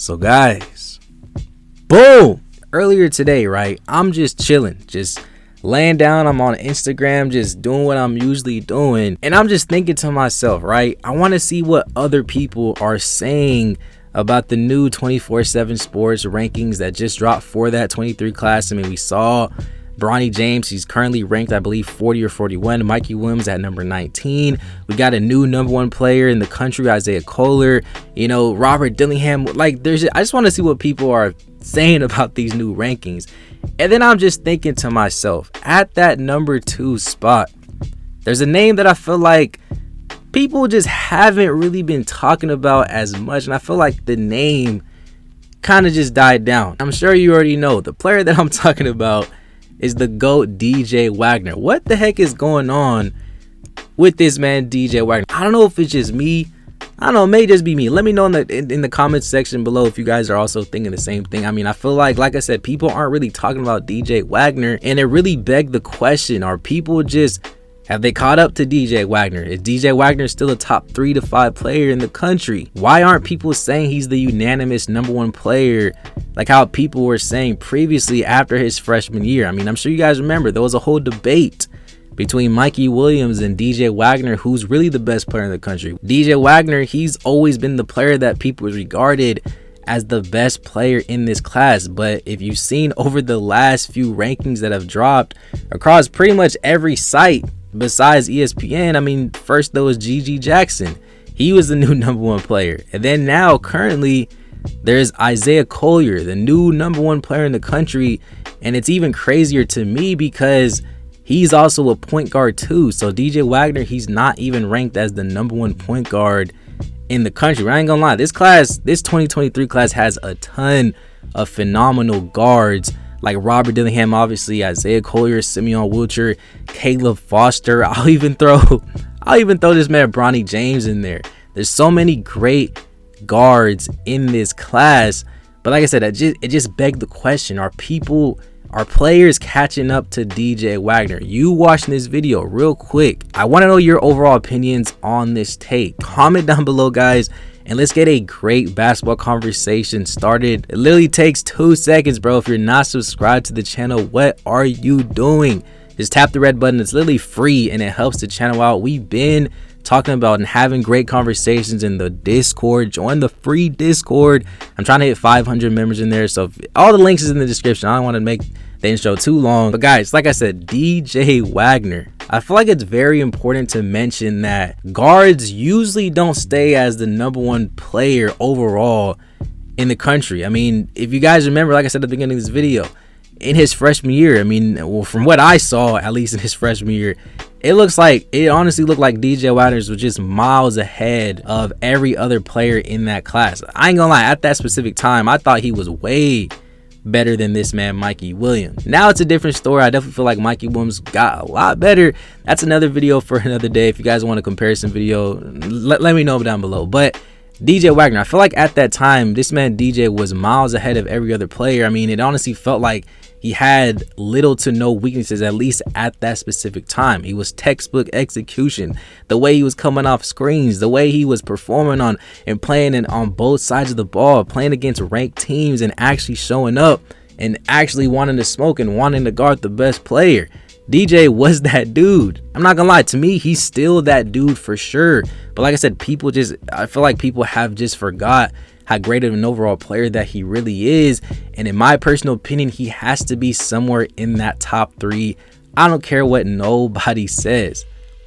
So guys, boom, earlier today, right, I'm just chilling, just laying down. I'm on Instagram, just doing what I'm usually doing, and I'm just thinking to myself, right, I want to see what other people are saying about the new 24/7 sports rankings that just dropped for that 23 class. I mean, we saw Bronny James, he's currently ranked, I believe, 40 or 41. Mikey Williams at number 19. We got a new number one player in the country, Isaiah Kohler. You know, Robert Dillingham. Like, I just want to see what people are saying about these new rankings. And then I'm just thinking to myself, at that number 2 spot, there's a name that I feel like people just haven't really been talking about as much. And I feel like the name kind of just died down. I'm sure you already know the player that I'm talking about is the GOAT DJ Wagner. What the heck is going on with this man DJ Wagner? I don't know if it's just me. I don't know, it may just be me. Let me know in the comments section below if you guys are also thinking the same thing. I mean, I feel like I said, people aren't really talking about DJ Wagner, and it really begged the question, are people have they caught up to DJ Wagner? Is DJ Wagner still a top 3 to 5 player in the country? Why aren't people saying he's the unanimous number 1 player like how people were saying previously after his freshman year? I mean, I'm sure you guys remember there was a whole debate between Mikey Williams and DJ Wagner, who's really the best player in the country. DJ Wagner, he's always been the player that people regarded as the best player in this class. But if you've seen over the last few rankings that have dropped across pretty much every site besides ESPN, I mean, first there was GG Jackson. He was the new number 1 player. And then now currently there's Isaiah Kohler, the new number 1 player in the country. And it's even crazier to me because he's also a point guard too. So DJ Wagner, he's not even ranked as the number 1 point guard in the country. I ain't gonna lie, this 2023 class has a ton of phenomenal guards like Robert Dillingham, obviously, Isaiah Kohler, Simeon Wilcher, Caleb Foster. I'll even throw this man Bronny James in there. There's so many great guards in this class. But like I said, it just begged the question, are players catching up to DJ Wagner? You watching this video real quick, I want to know your overall opinions on this take. Comment down below, guys, and let's get a great basketball conversation started. It literally takes 2 seconds, bro. If you're not subscribed to the channel, what are you doing? Just tap the red button. It's literally free and it helps the channel out. We've been talking about and having great conversations in the Discord. Join the free Discord. I'm trying to hit 500 members in there, so all the links is in the description. I don't want to make the intro too long, but guys, like I said, DJ Wagner, I feel like it's very important to mention that guards usually don't stay as the number 1 player overall in the country. I mean, if you guys remember, like I said at the beginning of this video, in his freshman year, I mean, well, from what I saw, at least in his freshman year, it honestly looked like DJ Wagner was just miles ahead of every other player in that class. I ain't gonna lie, at that specific time, I thought he was way better than this man Mikey Williams. Now it's a different story. I definitely feel like Mikey Williams got a lot better. That's another video for another day. If you guys want a comparison video, let me know down below. But DJ Wagner, I feel like at that time, this man DJ was miles ahead of every other player. I mean, it honestly felt like he had little to no weaknesses, at least at that specific time. He was textbook execution. The way he was coming off screens, the way he was performing on and playing on both sides of the ball, playing against ranked teams and actually showing up and actually wanting to smoke and wanting to guard the best player. DJ was that dude. I'm not gonna lie, to me, he's still that dude for sure. But like I said, I feel like people have just forgot how great of an overall player that he really is. And in my personal opinion, he has to be somewhere in that top 3. I don't care what nobody says.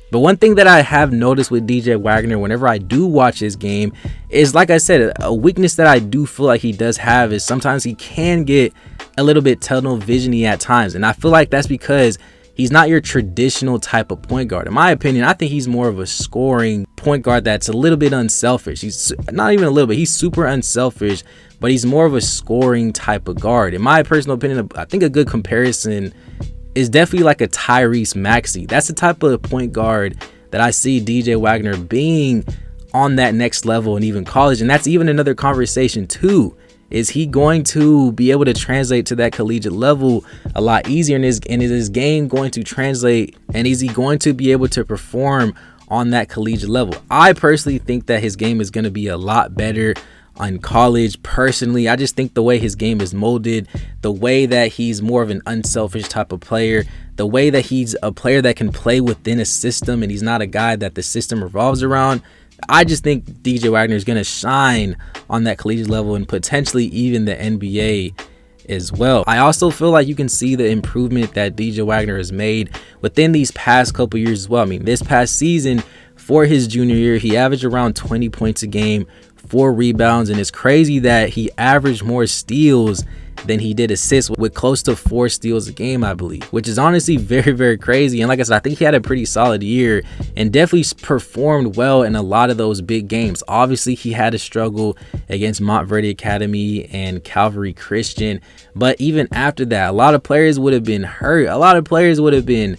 But one thing that I have noticed with DJ Wagner whenever I do watch his game is, like I said, a weakness that I do feel like he does have is sometimes he can get a little bit tunnel vision-y at times. And I feel like that's because he's not your traditional type of point guard. In my opinion, I think he's more of a scoring point guard that's a little bit unselfish. He's not even a little bit, he's super unselfish, but he's more of a scoring type of guard. In my personal opinion, I think a good comparison is definitely like a Tyrese Maxey. That's the type of point guard that I see DJ Wagner being on that next level and even college. And that's even another conversation too. Is he going to be able to translate to that collegiate level a lot easier? And is his game going to translate? And is he going to be able to perform on that collegiate level? I personally think that his game is going to be a lot better on college. Personally, I just think the way his game is molded, the way that he's more of an unselfish type of player, the way that he's a player that can play within a system and he's not a guy that the system revolves around, I just think DJ Wagner is going to shine on that collegiate level and potentially even the NBA as well. I also feel like you can see the improvement that DJ Wagner has made within these past couple years as well. I mean, this past season for his junior year, he averaged around 20 points a game, 4 rebounds, and it's crazy that he averaged more steals than he did assists, with close to 4 steals a game, I believe, which is honestly very, very crazy. And like I said, I think he had a pretty solid year and definitely performed well in a lot of those big games. Obviously, he had a struggle against Montverde Academy and Calvary Christian, but even after that, a lot of players would have been hurt. A lot of players would have been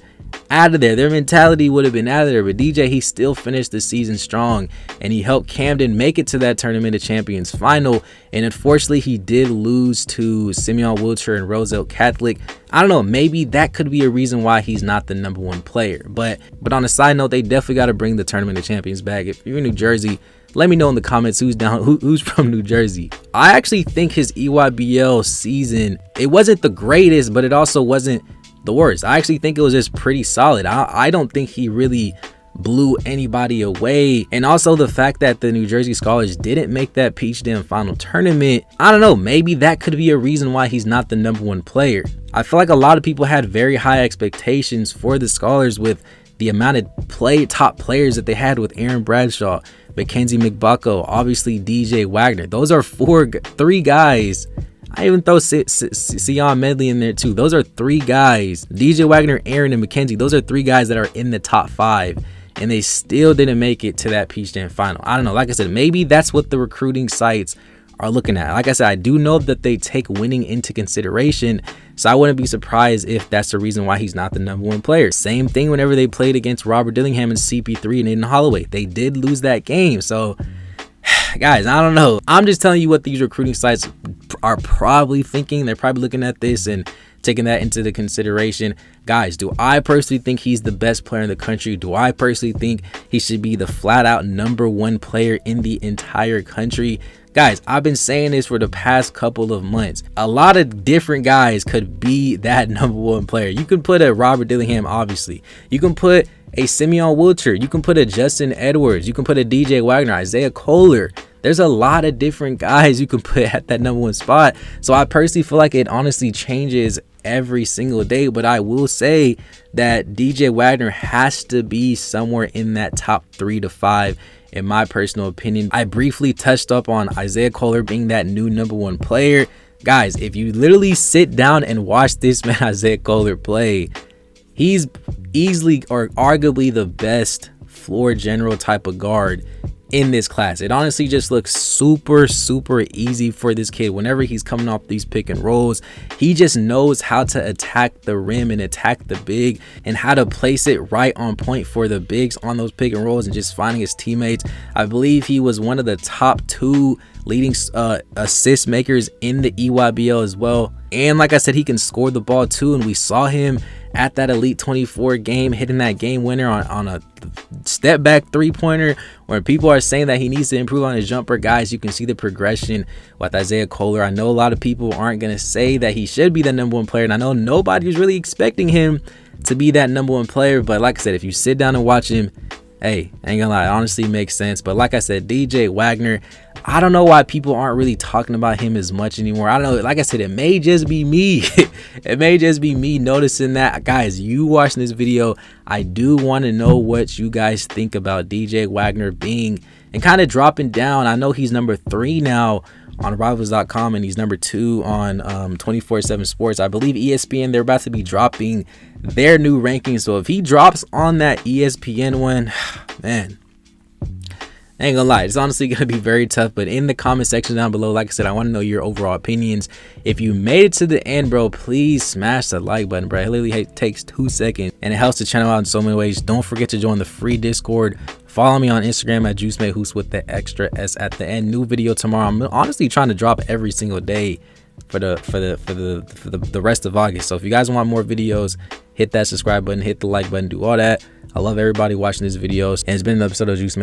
out of there. Their mentality would have been out of there. But DJ, he still finished the season strong, and he helped Camden make it to that Tournament of Champions final. And unfortunately, he did lose to Simeon Wiltshire and Roosevelt Catholic. I don't know, maybe that could be a reason why he's not the #1 player. But on a side note, they definitely got to bring the Tournament of Champions back. If you're in New Jersey, let me know in the comments who's from New Jersey. I actually think his EYBL season, it wasn't the greatest, but it also wasn't the worst. I actually think it was just pretty solid. I don't think he really blew anybody away. And also the fact that the New Jersey Scholars didn't make that Peach Jam final tournament, I don't know, maybe that could be a reason why he's not the #1 player. I feel like a lot of people had very high expectations for the Scholars with the amount of top players that they had with Aaron Bradshaw, Mackenzie McBucko, obviously DJ Wagner. Those are 3 guys. I even throw Sion Medley in there too. Those are 3 guys. DJ Wagner, Aaron, and Mackenzie. Those are 3 guys that are in the top 5. And they still didn't make it to that Peach Jam final. I don't know. Like I said, maybe that's what the recruiting sites are looking at. Like I said, I do know that they take winning into consideration. So I wouldn't be surprised if that's the reason why he's not the #1 player. Same thing whenever they played against Robert Dillingham and CP3 and Aiden Holloway. They did lose that game. So guys, I don't know. I'm just telling you what these recruiting sites are probably thinking. They're probably looking at this and taking that into the consideration. Guys, do I personally think he's the best player in the country? Do I personally think he should be the flat out #1 player in the entire country? Guys, I've been saying this for the past couple of months. A lot of different guys could be that #1 player. You can put a Robert Dillingham, obviously. You can put a Simeon Wiltshire. You can put a Justin Edwards. You can put a DJ Wagner, Isaiah Kohler. There's a lot of different guys you can put at that #1 spot. So I personally feel like it honestly changes every single day. But I will say that DJ Wagner has to be somewhere in that top 3 to 5. In my personal opinion, I briefly touched up on Isaiah Kohler being that new #1 player. Guys, if you literally sit down and watch this man Isaiah Kohler play, he's easily or arguably the best floor general type of guard in this class. It honestly just looks super easy for this kid. Whenever he's coming off these pick and rolls, he just knows how to attack the rim and attack the big and how to place it right on point for the bigs on those pick and rolls and just finding his teammates. I believe he was one of the top 2 leading assist makers in the EYBL as well. And like I said, he can score the ball too, and we saw him at that Elite 24 game hitting that game winner on a step back 3-pointer, where people are saying that he needs to improve on his jumper. Guys, you can see the progression with Isaiah Kohler. I know a lot of people aren't going to say that he should be the #1 player, and I know nobody's really expecting him to be that #1 player, but like I said, if you sit down and watch him, hey, ain't gonna lie, it honestly makes sense. But like I said, DJ Wagner, I don't know why people aren't really talking about him as much anymore. I don't know. Like I said, it may just be me. It may just be me noticing that. Guys, you watching this video, I do want to know what you guys think about DJ Wagner being and kind of dropping down. I know he's number 3 now on Rivals.com and he's number 2 on 24/7 Sports. I believe ESPN, they're about to be dropping their new rankings. So if he drops on that ESPN one, man, I ain't gonna lie, it's honestly gonna be very tough. But in the comment section down below, like I said, I want to know your overall opinions. If you made it to the end, bro, please smash the like button, bro. It literally takes 2 seconds and it helps the channel out in so many ways. Don't forget to join the free Discord. Follow me on Instagram at JuiceMadeHoops with the extra S at the end. New video tomorrow. I'm honestly trying to drop every single day for the rest of August. So if you guys want more videos, hit that subscribe button, hit the like button, do all that. I love everybody watching these videos, and it's been an episode of Juice